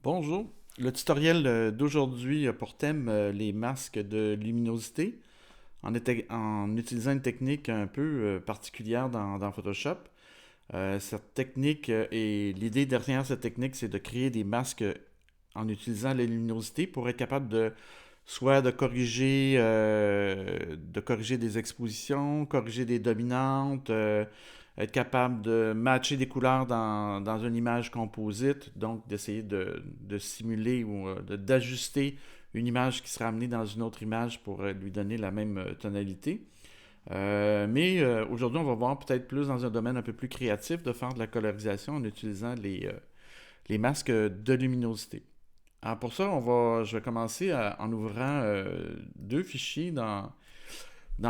Bonjour. Le tutoriel d'aujourd'hui a pour thème les masques de luminosité en utilisant une technique un peu particulière dans Photoshop. Cette technique et l'idée derrière cette technique, c'est de créer des masques en utilisant la luminosité pour être capable de soit de corriger des expositions, corriger des dominantes, être capable de matcher des couleurs dans une image composite, donc d'essayer de simuler ou d'ajuster une image qui sera amenée dans une autre image pour lui donner la même tonalité. Mais aujourd'hui, on va voir peut-être plus dans un domaine un peu plus créatif de faire de la colorisation en utilisant les masques de luminosité. Alors pour ça, je vais commencer en ouvrant deux fichiers dans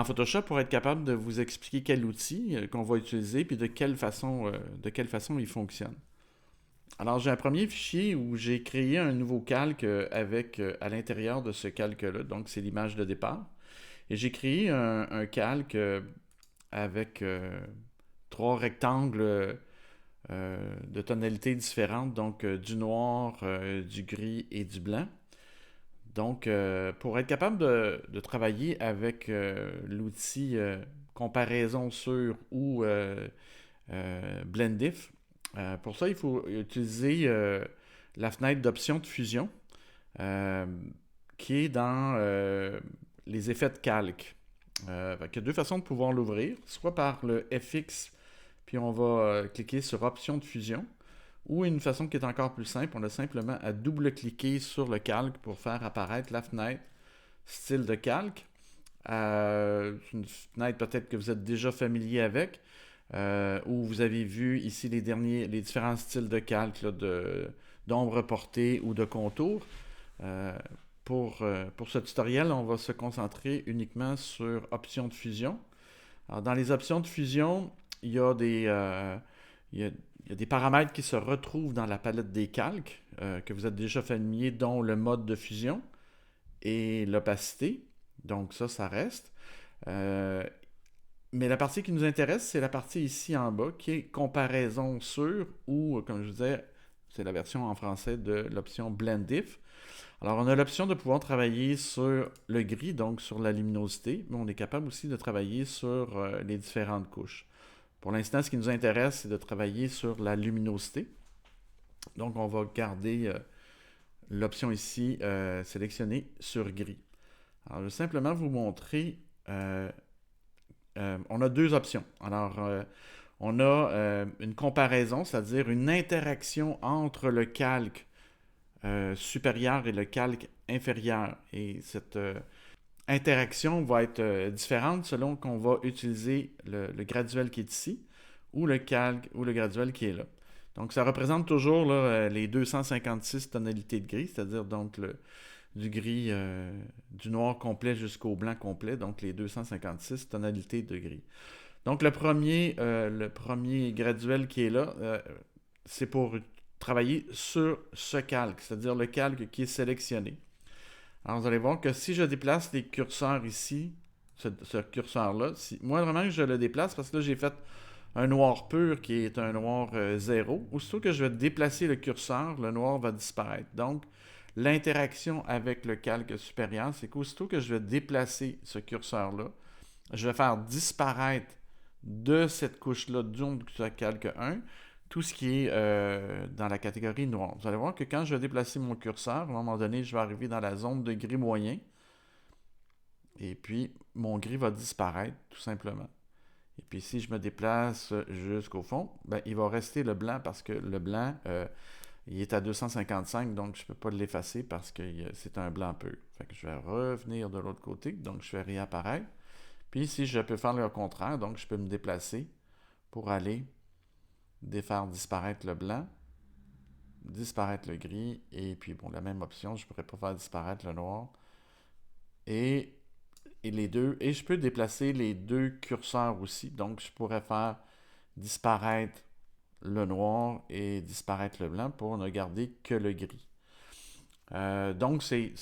Photoshop pour être capable de vous expliquer quel outil qu'on va utiliser puis de quelle façon il fonctionne. Alors j'ai un premier fichier où j'ai créé un nouveau calque avec à l'intérieur de ce calque-là, donc c'est l'image de départ. Et j'ai créé un calque avec trois rectangles de tonalités différentes, donc du noir, du gris et du blanc. Donc, pour être capable de travailler avec l'outil comparaison sur ou Blendif, pour ça, il faut utiliser la fenêtre d'options de fusion euh, qui est dans les effets de calque. Il y a deux façons de pouvoir l'ouvrir, soit par le FX, puis on va cliquer sur options de fusion, ou une façon qui est encore plus simple, on a simplement à double-cliquer sur le calque pour faire apparaître la fenêtre style de calque. Une fenêtre peut-être que vous êtes déjà familier avec, où vous avez vu ici les différents styles de calque là, d'ombre portée ou de contour. Euh, pour ce tutoriel, on va se concentrer uniquement sur options de fusion. Alors, dans les options de fusion, il y a il y a- il y a des paramètres qui se retrouvent dans la palette des calques, que vous êtes déjà familier, dont le mode de fusion et l'opacité. Donc ça reste. Euh, mais la partie qui nous intéresse, c'est la partie ici en bas, qui est comparaison sur, ou comme je vous disais, c'est la version en français de l'option Blend If. Alors, on a l'option de pouvoir travailler sur le gris, donc sur la luminosité, mais on est capable aussi de travailler sur les différentes couches. Pour l'instant, ce qui nous intéresse, c'est de travailler sur la luminosité. Donc, on va garder l'option ici sélectionnée sur gris. Alors, je vais simplement vous montrer. On a deux options. Alors, on a une comparaison, c'est-à-dire une interaction entre le calque supérieur et le calque inférieur. Et cette interaction va être différente selon qu'on va utiliser le graduel qui est ici ou le calque ou le graduel qui est là. Donc ça représente toujours là, les 256 tonalités de gris, c'est-à-dire donc du gris, du noir complet jusqu'au blanc complet, donc les 256 tonalités de gris. Donc le premier graduel qui est là, c'est pour travailler sur ce calque, c'est-à-dire le calque qui est sélectionné. Alors vous allez voir que si je déplace les curseurs ici, ce curseur-là, moi vraiment je le déplace parce que là j'ai fait un noir pur qui est un noir 0. Aussitôt que je vais déplacer le curseur, le noir va disparaître. Donc l'interaction avec le calque supérieur, c'est qu'aussitôt que je vais déplacer ce curseur-là, je vais faire disparaître de cette couche-là, du calque 1, tout ce qui est dans la catégorie noire. Vous allez voir que quand je vais déplacer mon curseur, à un moment donné, je vais arriver dans la zone de gris moyen. Et puis, mon gris va disparaître, tout simplement. Et puis, si je me déplace jusqu'au fond, ben, il va rester le blanc parce que le blanc, il est à 255, donc je ne peux pas l'effacer parce que c'est un blanc pur. Fait que je vais revenir de l'autre côté, donc je vais réapparaître. Puis ici, je peux faire le contraire, donc je peux me déplacer pour aller faire disparaître le blanc, disparaître le gris, et puis bon, la même option, je pourrais pas faire disparaître le noir. Et, et les deux, et je peux déplacer les deux curseurs aussi, donc je pourrais faire disparaître le noir et disparaître le blanc pour ne garder que le gris. Donc, c'est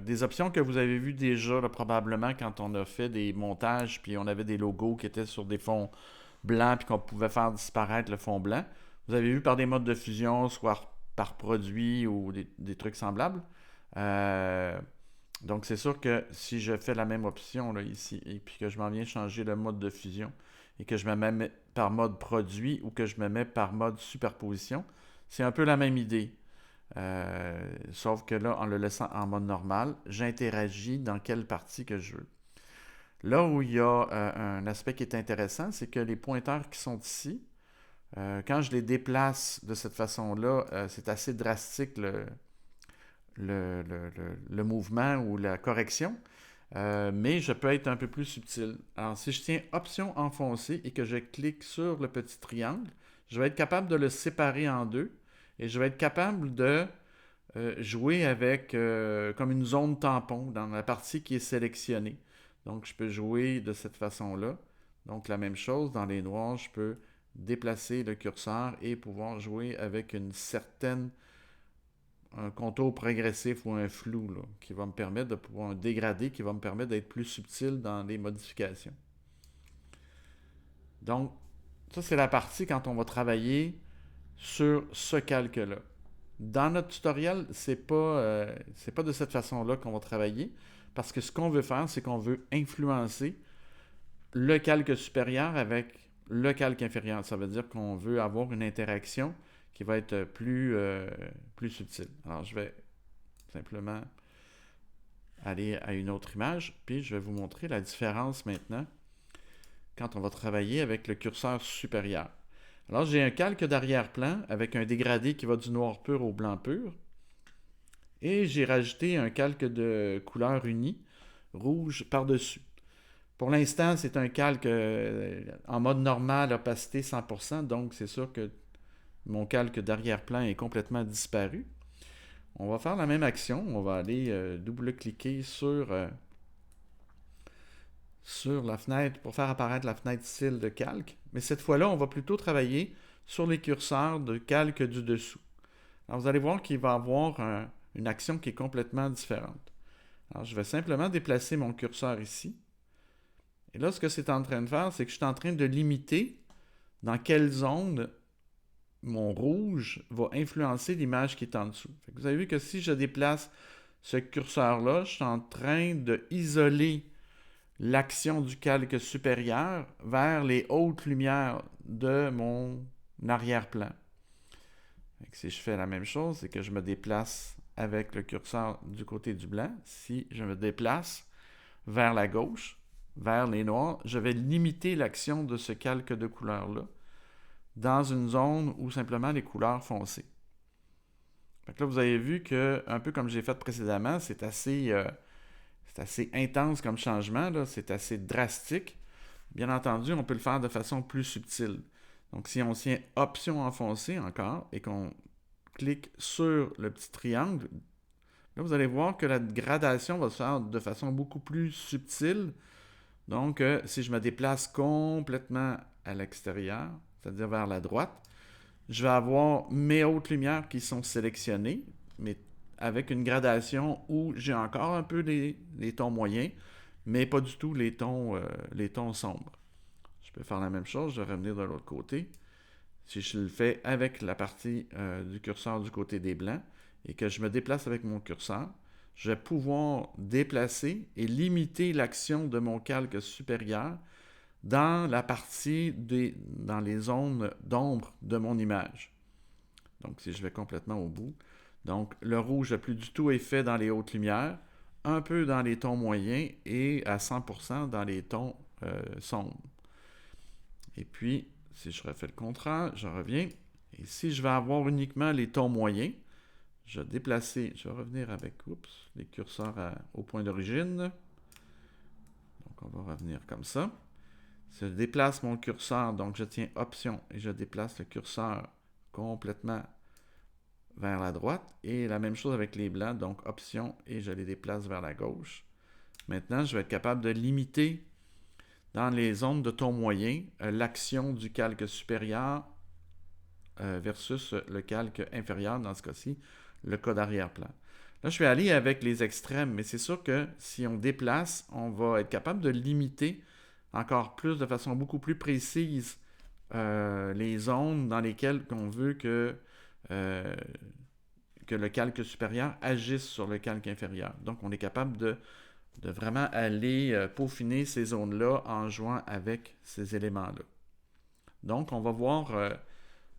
des options que vous avez vues déjà là, probablement quand on a fait des montages, puis on avait des logos qui étaient sur des fonds blancs, puis qu'on pouvait faire disparaître le fond blanc. Vous avez vu par des modes de fusion, soit par produit ou des trucs semblables. Euh, donc, c'est sûr que si je fais la même option là, ici, et puis que je m'en viens changer le mode de fusion, et que je me mets par mode produit ou que je me mets par mode superposition, c'est un peu la même idée. Sauf que là, en le laissant en mode normal, j'interagis dans quelle partie que je veux. Là où il y a un aspect qui est intéressant, c'est que les pointeurs qui sont ici, quand je les déplace de cette façon-là, c'est assez drastique le mouvement ou la correction, mais je peux être un peu plus subtil. Alors, si je tiens Option enfoncé et que je clique sur le petit triangle, je vais être capable de le séparer en deux et je vais être capable de jouer avec comme une zone tampon dans la partie qui est sélectionnée. Donc, je peux jouer de cette façon-là. Donc, la même chose, dans les noirs, je peux déplacer le curseur et pouvoir jouer avec une certaine un contour progressif ou un flou là, qui va me permettre de pouvoir un dégradé qui va me permettre d'être plus subtil dans les modifications. Donc, ça c'est la partie quand on va travailler sur ce calque-là. Dans notre tutoriel, c'est pas de cette façon-là qu'on va travailler parce que ce qu'on veut faire, c'est qu'on veut influencer le calque supérieur avec le calque inférieur. Ça veut dire qu'on veut avoir une interaction qui va être plus subtile. Alors, je vais simplement aller à une autre image, puis je vais vous montrer la différence maintenant quand on va travailler avec le curseur supérieur. Alors, j'ai un calque d'arrière-plan avec un dégradé qui va du noir pur au blanc pur. Et j'ai rajouté un calque de couleur unie, rouge par-dessus. Pour l'instant, c'est un calque en mode normal, opacité 100%, donc c'est sûr que mon calque d'arrière-plan est complètement disparu. On va faire la même action, on va aller double-cliquer sur la fenêtre pour faire apparaître la fenêtre style de calque. Mais cette fois-là, on va plutôt travailler sur les curseurs de calque du dessous. Alors vous allez voir qu'il va y avoir une action qui est complètement différente. Alors je vais simplement déplacer mon curseur ici. Et là, ce que c'est en train de faire, c'est que je suis en train de limiter dans quelle zone mon rouge va influencer l'image qui est en dessous. Vous avez vu que si je déplace ce curseur-là, je suis en train d'isoler l'action du calque supérieur vers les hautes lumières de mon arrière-plan. Si je fais la même chose, c'est que je me déplace avec le curseur du côté du blanc. Si je me déplace vers la gauche, vers les noirs, je vais limiter l'action de ce calque de couleur-là dans une zone où simplement les couleurs foncées. Donc là, vous avez vu que, un peu comme j'ai fait précédemment, c'est assez intense comme changement, là, c'est assez drastique. Bien entendu, on peut le faire de façon plus subtile. Donc, si on tient Option enfoncée encore et qu'on clique sur le petit triangle, là, vous allez voir que la gradation va se faire de façon beaucoup plus subtile. Donc, si je me déplace complètement à l'extérieur, c'est-à-dire vers la droite, je vais avoir mes hautes lumières qui sont sélectionnées, mais avec une gradation où j'ai encore un peu les tons moyens, mais pas du tout les tons sombres. Je peux faire la même chose, je vais revenir de l'autre côté. Si je le fais avec la partie du curseur du côté des blancs et que je me déplace avec mon curseur, je vais pouvoir déplacer et limiter l'action de mon calque supérieur dans la partie dans les zones d'ombre de mon image. Donc, si je vais complètement au bout, donc le rouge n'a plus du tout effet dans les hautes lumières, un peu dans les tons moyens et à 100% dans les tons sombres. Et puis, si je refais le contraire, je reviens. Et si je vais avoir uniquement les tons moyens, je vais déplacer, je vais revenir avec les curseurs au point d'origine. Donc, on va revenir comme ça. Je déplace mon curseur, donc je tiens Option et je déplace le curseur complètement vers la droite. Et la même chose avec les blancs, donc Option et je les déplace vers la gauche. Maintenant, je vais être capable de limiter dans les zones de ton moyen l'action du calque supérieur versus le calque inférieur, dans ce cas-ci, le cas d'arrière-plan. Là, je vais aller avec les extrêmes, mais c'est sûr que si on déplace, on va être capable de limiter encore plus, de façon beaucoup plus précise, les zones dans lesquelles on veut que que le calque supérieur agisse sur le calque inférieur. Donc, on est capable de vraiment aller peaufiner ces zones-là en jouant avec ces éléments-là. Donc, on va voir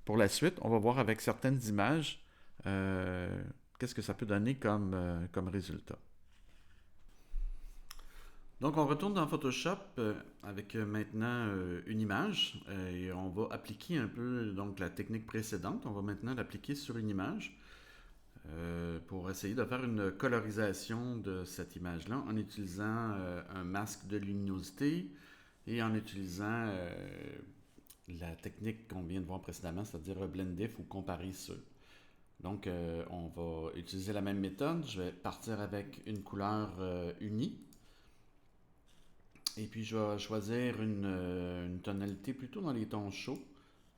pour la suite, on va voir avec certaines images qu'est-ce que ça peut donner comme résultat. Donc, on retourne dans Photoshop avec maintenant une image et on va appliquer un peu donc, la technique précédente. On va maintenant l'appliquer sur une image pour essayer de faire une colorisation de cette image-là en utilisant un masque de luminosité et en utilisant la technique qu'on vient de voir précédemment, c'est-à-dire blend diff ou comparer sur. Donc, on va utiliser la même méthode. Je vais partir avec une couleur unie. Et puis, je vais choisir une tonalité plutôt dans les tons chauds.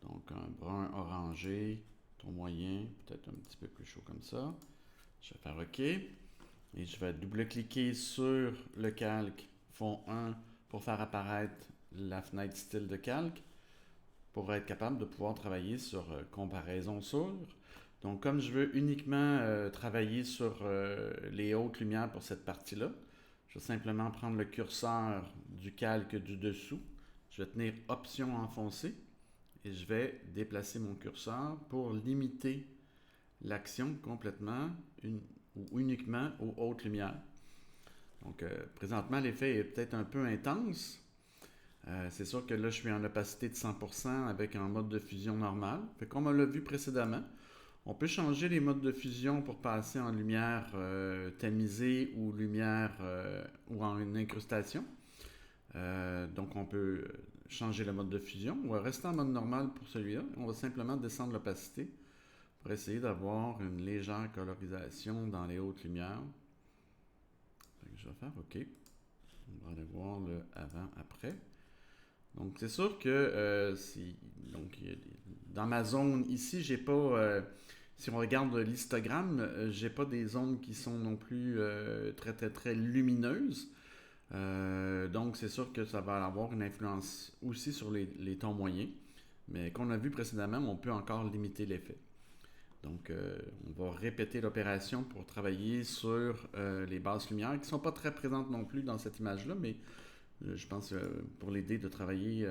Donc, un brun orangé, ton moyen, peut-être un petit peu plus chaud comme ça. Je vais faire OK. Et je vais double-cliquer sur le calque fond 1 pour faire apparaître la fenêtre style de calque pour être capable de pouvoir travailler sur comparaison sur. Donc, comme je veux uniquement travailler sur les hautes lumières pour cette partie-là, je vais simplement prendre le curseur du calque du dessous. Je vais tenir Option enfoncé et je vais déplacer mon curseur pour limiter l'action complètement ou uniquement aux hautes lumières. Donc, présentement, l'effet est peut-être un peu intense. C'est sûr que là, je suis en opacité de 100% avec un mode de fusion normal. Comme on l'a vu précédemment, on peut changer les modes de fusion pour passer en lumière tamisée ou lumière ou en une incrustation. Donc, on peut changer le mode de fusion. On va rester en mode normal pour celui-là. On va simplement descendre l'opacité pour essayer d'avoir une légère colorisation dans les hautes lumières. Je vais faire OK. On va aller voir le avant-après. Donc, c'est sûr que donc, dans ma zone ici, j'ai pas... si on regarde l'histogramme, j'ai pas des zones qui sont non plus très, très, très lumineuses. Donc, c'est sûr que ça va avoir une influence aussi sur les tons moyens. Mais comme on a vu précédemment, on peut encore limiter l'effet. Donc, on va répéter l'opération pour travailler sur les basses lumières qui ne sont pas très présentes non plus dans cette image-là, mais je pense pour l'aider de travailler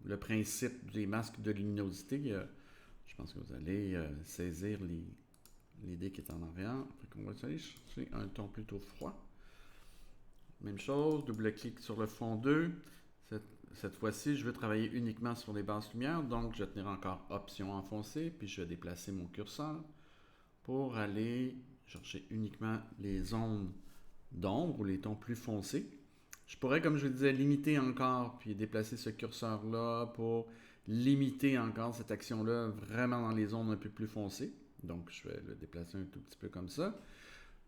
le principe des masques de luminosité, je pense que vous allez saisir l'idée qui est en arrière. On va aller chercher un ton plutôt froid. Même chose, double-clic sur le fond 2. Cette fois-ci, je veux travailler uniquement sur les basses lumières, donc je vais tenir encore Option enfoncé, puis je vais déplacer mon curseur pour aller chercher uniquement les zones d'ombre ou les tons plus foncés. Je pourrais, comme je vous disais, limiter encore, puis déplacer ce curseur-là pour limiter encore cette action-là vraiment dans les zones un peu plus foncées. Donc, je vais le déplacer un tout petit peu comme ça.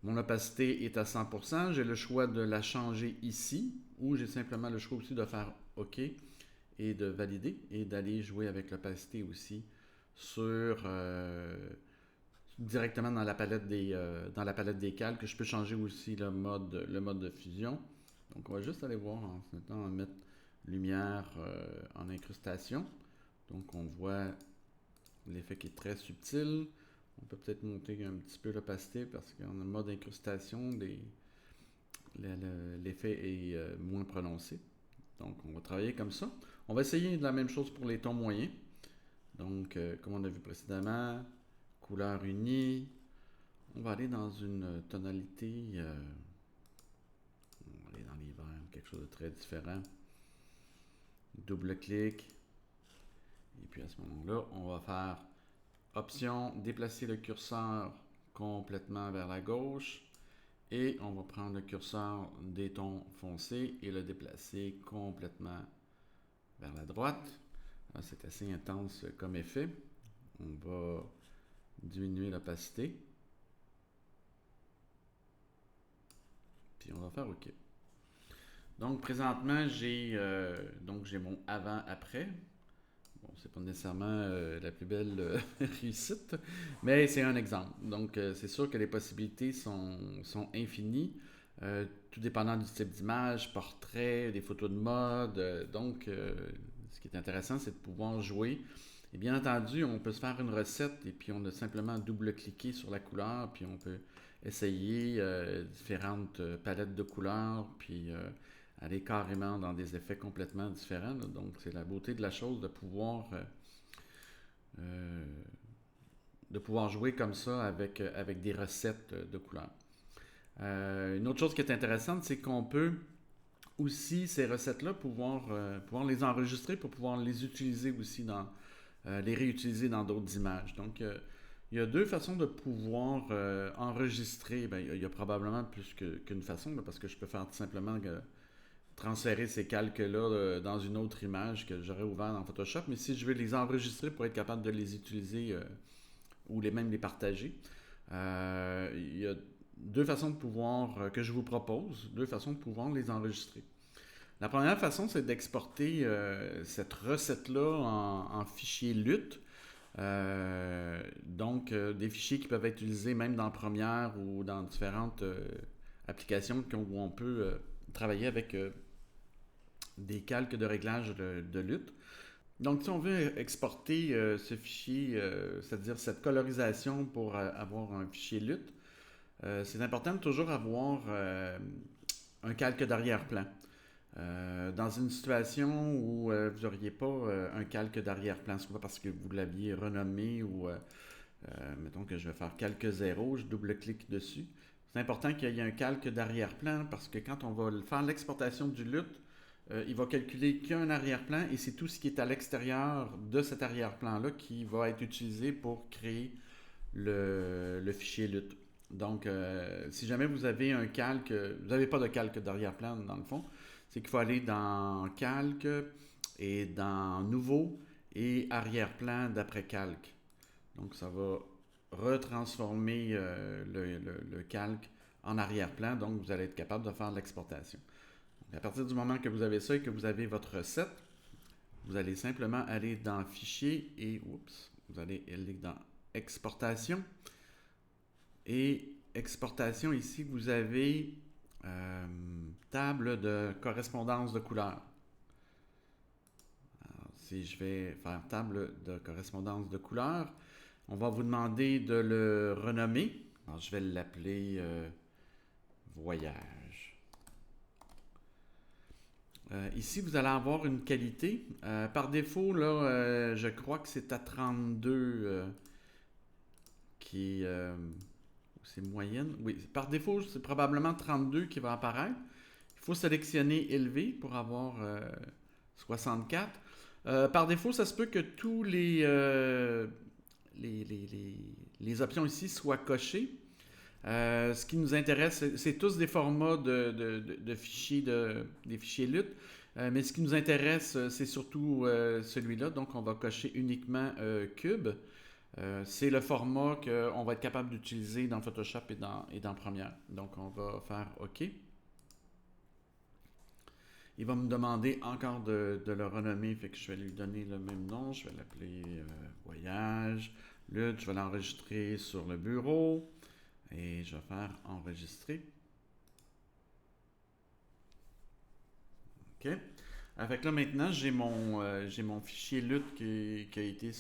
Mon opacité est à 100%. J'ai le choix de la changer ici, ou j'ai simplement le choix aussi de faire OK et de valider et d'aller jouer avec l'opacité aussi sur directement dans la palette des calques. Je peux changer aussi le mode de fusion. Donc, on va juste aller voir en ce temps, on va mettre lumière en incrustation. Donc, on voit l'effet qui est très subtil. On peut peut-être monter un petit peu l'opacité parce qu'en mode incrustation, l'effet est moins prononcé. Donc, on va travailler comme ça. On va essayer la même chose pour les tons moyens. Donc, comme on a vu précédemment, couleur unie. On va aller dans une tonalité... on va aller dans les verts, quelque chose de très différent. Double-clic. Et puis à ce moment-là, on va faire Option, déplacer le curseur complètement vers la gauche. Et on va prendre le curseur des tons foncés et le déplacer complètement vers la droite. C'est assez intense comme effet. On va diminuer l'opacité. Puis on va faire OK. Donc présentement, j'ai mon avant-après. Bon, c'est pas nécessairement la plus belle réussite, mais c'est un exemple. Donc, c'est sûr que les possibilités sont infinies, tout dépendant du type d'image, portrait, des photos de mode. Donc, ce qui est intéressant, c'est de pouvoir jouer Et bien entendu, on peut se faire une recette et puis on a simplement double-cliqué sur la couleur, puis on peut essayer différentes palettes de couleurs, puis aller carrément dans des effets complètement différents, là. Donc, c'est la beauté de la chose euh, de pouvoir jouer comme ça avec des recettes de couleurs. Une autre chose qui est intéressante, c'est qu'on peut aussi, ces recettes-là, pouvoir les enregistrer pour pouvoir les utiliser aussi les réutiliser dans d'autres images. Donc, il y a deux façons de pouvoir enregistrer. Ben, il y a probablement plus qu'une façon, là, parce que je peux faire tout simplement transférer ces calques-là dans une autre image que j'aurais ouvert dans Photoshop. Mais si je veux les enregistrer pour être capable de les utiliser ou même les partager, il y a deux façons de pouvoir que je vous propose, deux façons de pouvoir les enregistrer. La première façon, c'est d'exporter cette recette-là en fichier LUT. Donc, des fichiers qui peuvent être utilisés même dans Premiere ou dans différentes applications où on peut travailler avec des calques de réglage de LUT. Donc, si on veut exporter ce fichier, c'est-à-dire cette colorisation pour avoir un fichier LUT, c'est important de toujours avoir un calque d'arrière-plan. Dans une situation où vous n'auriez pas un calque d'arrière-plan, soit parce que vous l'aviez renommé ou mettons que je vais faire calque 0, je double-clique dessus. C'est important qu'il y ait un calque d'arrière-plan parce que quand on va faire l'exportation du LUT, il va calculer qu'un arrière-plan et c'est tout ce qui est à l'extérieur de cet arrière-plan-là qui va être utilisé pour créer le fichier LUT. Donc, si jamais vous avez un calque, vous n'avez pas de calque d'arrière-plan dans le fond, c'est qu'il faut aller dans Calque et dans Nouveau et Arrière-plan d'après Calque. Donc, ça va retransformer le calque en arrière-plan, donc vous allez être capable de faire l'exportation. À partir du moment que vous avez ça et que vous avez votre recette, vous allez simplement aller dans Fichier et vous allez aller dans Exportation. Et exportation, ici, vous avez table de correspondance de couleurs. Alors, si je vais faire table de correspondance de couleurs, on va vous demander de le renommer. Alors, je vais l'appeler Voyage. Ici, vous allez avoir une qualité. Par défaut, là, je crois que c'est à 32 qui est... c'est moyenne. Oui, par défaut, c'est probablement 32 qui va apparaître. Il faut sélectionner élevé pour avoir 64. Par défaut, ça se peut que tous les options ici soient cochées. Ce qui nous intéresse, c'est tous des formats de fichiers, des fichiers LUT. Mais ce qui nous intéresse, c'est surtout celui-là. Donc, on va cocher uniquement cube. C'est le format qu'on va être capable d'utiliser dans Photoshop et dans Premiere. Donc, on va faire OK. Il va me demander encore de le renommer, fait que je vais lui donner le même nom. Je vais l'appeler Voyage. LUT, je vais l'enregistrer sur le bureau. Et je vais faire enregistrer. OK. Avec là maintenant, j'ai mon fichier LUT qui a été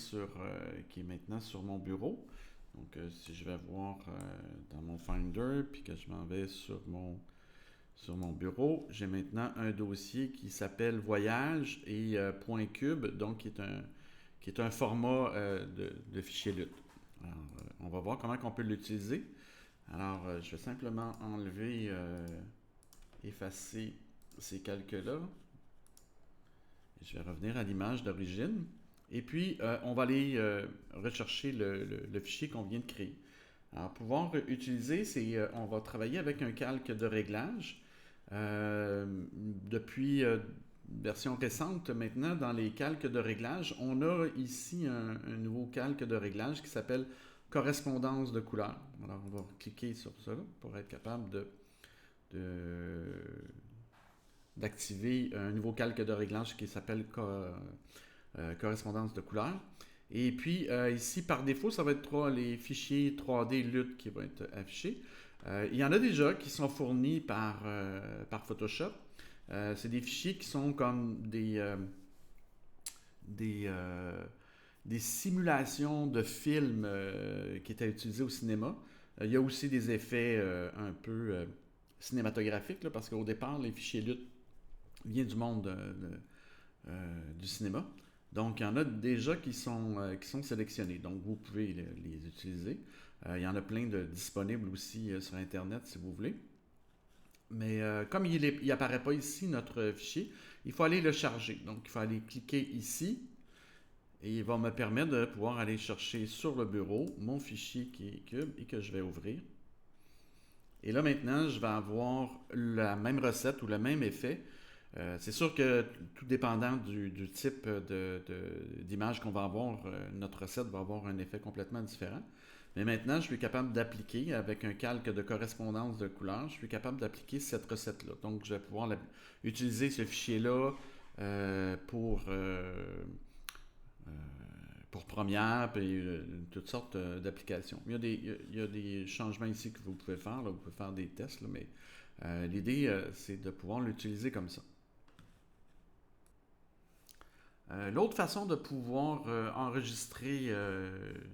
qui est maintenant sur mon bureau. Donc si je vais voir dans mon Finder, puis que je m'en vais sur mon bureau, j'ai maintenant un dossier qui s'appelle Voyage et .cube, donc qui est un format de fichier LUT. Alors, on va voir comment on peut l'utiliser. Alors, je vais simplement enlever, effacer ces calques-là. Je vais revenir à l'image d'origine. Et puis, on va aller rechercher le fichier qu'on vient de créer. Alors, pouvoir utiliser, on va travailler avec un calque de réglage. Depuis version récente, maintenant, dans les calques de réglage, on a ici un nouveau calque de réglage qui s'appelle correspondance de couleurs. Alors, on va cliquer sur ça pour être capable d'activer un nouveau calque de réglage qui s'appelle correspondance de couleurs. Et puis, ici, par défaut, ça va être les fichiers 3D LUT qui vont être affichés. Il y en a déjà qui sont fournis par Photoshop. C'est des fichiers qui sont comme des simulations de films qui étaient utilisés au cinéma. Il y a aussi des effets un peu cinématographiques, là, parce qu'au départ, les fichiers LUT viennent du monde du cinéma. Donc, il y en a déjà qui sont sélectionnés. Donc, vous pouvez les utiliser. Il y en a plein de disponibles aussi sur Internet si vous voulez. Mais comme il n'apparaît pas ici, notre fichier, il faut aller le charger. Donc, il faut aller cliquer ici et il va me permettre de pouvoir aller chercher sur le bureau mon fichier qui est cube et que je vais ouvrir. Et là, maintenant, je vais avoir la même recette ou le même effet. C'est sûr que tout dépendant du type d'image qu'on va avoir, notre recette va avoir un effet complètement différent. Mais maintenant, je suis capable d'appliquer avec un calque de correspondance de couleurs, je suis capable d'appliquer cette recette-là. Donc, je vais pouvoir utiliser ce fichier-là euh, pour, euh, euh, pour Premiere et toutes sortes d'applications. Il y a des changements ici que vous pouvez faire. Là, vous pouvez faire des tests, là, mais l'idée, c'est de pouvoir l'utiliser comme ça. L'autre façon de pouvoir enregistrer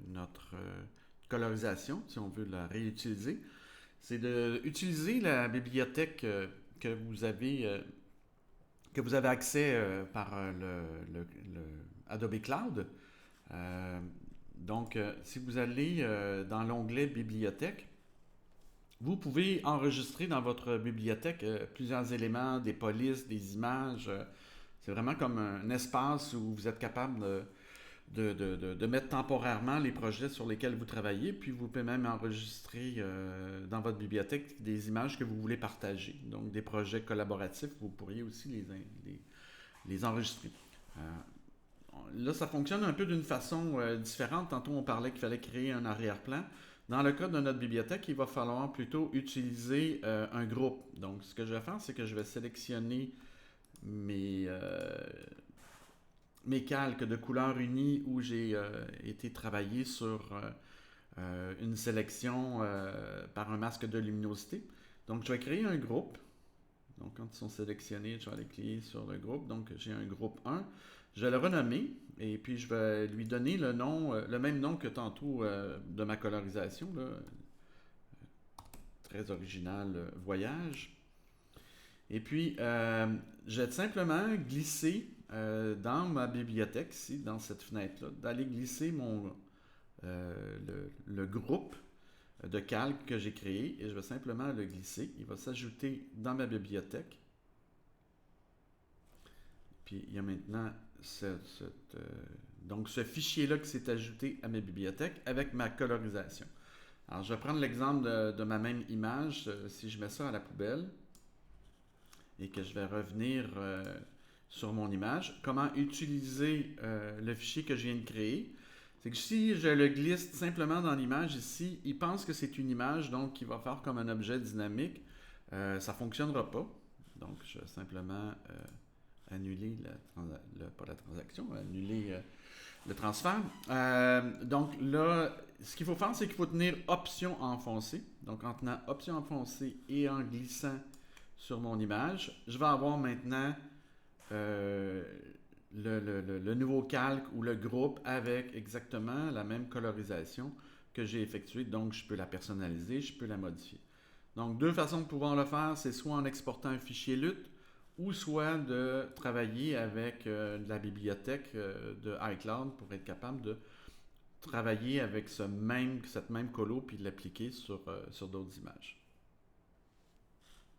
notre colorisation, si on veut la réutiliser, c'est d'utiliser la bibliothèque que vous avez accès par le Adobe Cloud. Euh, si vous allez dans l'onglet Bibliothèque, vous pouvez enregistrer dans votre bibliothèque plusieurs éléments, des polices, des images. C'est vraiment comme un espace où vous êtes capable de mettre temporairement les projets sur lesquels vous travaillez, puis vous pouvez même enregistrer dans votre bibliothèque des images que vous voulez partager. Donc des projets collaboratifs, vous pourriez aussi les enregistrer. Euh, Là, ça fonctionne un peu d'une façon différente. Tantôt, on parlait qu'il fallait créer un arrière-plan. Dans le cas de notre bibliothèque, il va falloir plutôt utiliser un groupe. Donc, ce que je vais faire, c'est que je vais sélectionner mes, euh, mes calques de couleurs unies où j'ai été travaillé sur une sélection par un masque de luminosité. Donc, je vais créer un groupe. Donc, quand ils sont sélectionnés, je vais aller cliquer sur le groupe. Donc, j'ai un groupe 1. Je vais le renommer et puis je vais lui donner le nom, le même nom que tantôt de ma colorisation, là. Très original, voyage. Et puis, je vais simplement glisser dans ma bibliothèque, ici, dans cette fenêtre-là, d'aller glisser le groupe de calques que j'ai créé et je vais simplement le glisser. Il va s'ajouter dans ma bibliothèque. Puis il y a maintenant donc ce fichier-là qui s'est ajouté à ma bibliothèque avec ma colorisation. Alors je vais prendre l'exemple de ma même image. Si je mets ça à la poubelle et que je vais revenir sur mon image, comment utiliser le fichier que je viens de créer? C'est que si je le glisse simplement dans l'image ici, il pense que c'est une image, donc il va faire comme un objet dynamique. Ça ne fonctionnera pas. Donc je vais simplement annuler pas la transaction, annuler le transfert. Donc là, ce qu'il faut faire, c'est qu'il faut tenir Option enfoncée. Donc en tenant Option enfoncée et en glissant sur mon image, je vais avoir maintenant le nouveau calque ou le groupe avec exactement la même colorisation que j'ai effectuée. Donc je peux la personnaliser, je peux la modifier. Donc deux façons de pouvoir le faire, c'est soit en exportant un fichier LUT, ou soit de travailler avec la bibliothèque de iCloud pour être capable de travailler avec cette même colo puis l'appliquer sur d'autres images.